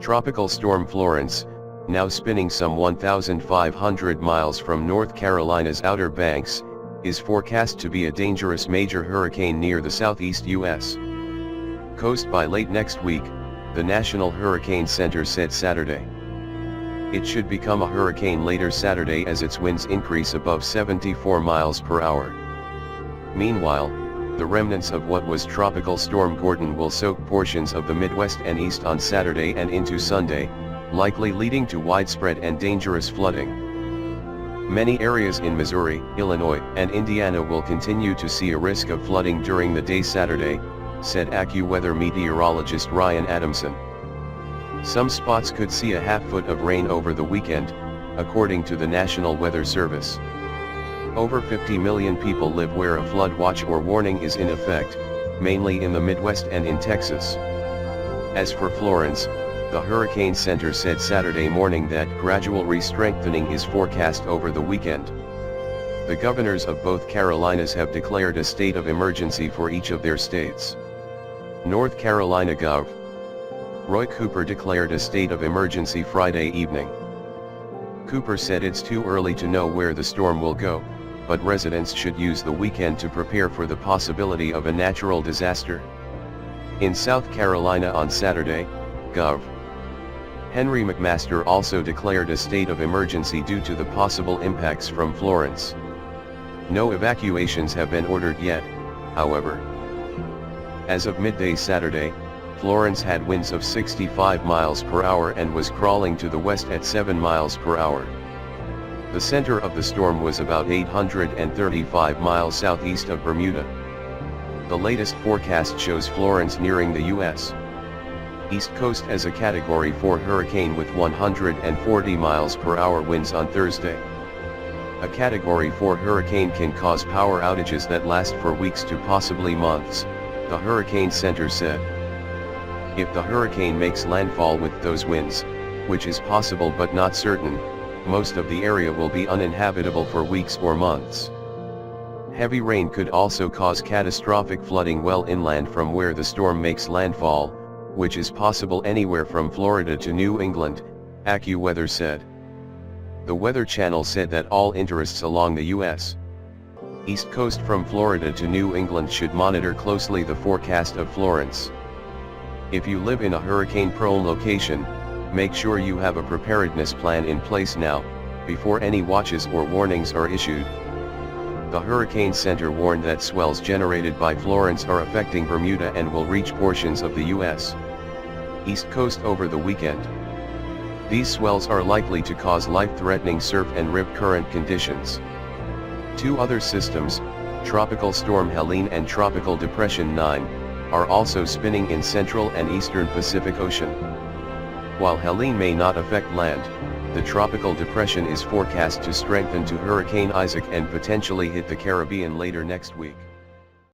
Tropical Storm Florence, now spinning some 1,500 miles from North Carolina's Outer Banks, is forecast to be a dangerous major hurricane near the southeast U.S. coast by late next week, the National Hurricane Center said Saturday. It should become a hurricane later Saturday as its winds increase above 74 miles per hour. Meanwhile, the remnants of what was Tropical Storm Gordon will soak portions of the Midwest and East on Saturday and into Sunday, likely leading to widespread and dangerous flooding. Many areas in Missouri, Illinois, and Indiana will continue to see a risk of flooding during the day Saturday, said AccuWeather meteorologist Ryan Adamson. Some spots could see a half-foot of rain over the weekend, according to the National Weather Service. Over 50 million people live where a flood watch or warning is in effect, mainly in the Midwest and in Texas. As for Florence, the Hurricane Center said Saturday morning that gradual re-strengthening is forecast over the weekend. The governors of both Carolinas have declared a state of emergency for each of their states. North Carolina Gov. Roy Cooper declared a state of emergency Friday evening. Cooper said it's too early to know where the storm will go, but residents should use the weekend to prepare for the possibility of a natural disaster. In South Carolina on Saturday, Gov. Henry McMaster also declared a state of emergency due to the possible impacts from Florence. No evacuations have been ordered yet, however. As of midday Saturday, Florence had winds of 65 miles per hour and was crawling to the west at 7 miles per hour. The center of the storm was about 835 miles southeast of Bermuda. The latest forecast shows Florence nearing the U.S. East Coast as a Category 4 hurricane with 140 miles per hour winds on Thursday. A Category 4 hurricane can cause power outages that last for weeks to possibly months, the Hurricane Center said. If the hurricane makes landfall with those winds, which is possible but not certain, most of the area will be uninhabitable for weeks or months. Heavy rain could also cause catastrophic flooding well inland from where the storm makes landfall, which is possible anywhere from Florida to New England, AccuWeather said. The Weather Channel said that all interests along the U.S. East Coast from Florida to New England should monitor closely the forecast of Florence. If you live in a hurricane-prone location, make sure you have a preparedness plan in place now, before any watches or warnings are issued. The Hurricane Center warned that swells generated by Florence are affecting Bermuda and will reach portions of the U.S. East Coast over the weekend. These swells are likely to cause life-threatening surf and rip current conditions. Two other systems, Tropical Storm Helene and Tropical Depression 9, are also spinning in central and eastern Pacific Ocean. While Helene may not affect land, the tropical depression is forecast to strengthen to Hurricane Isaac and potentially hit the Caribbean later next week.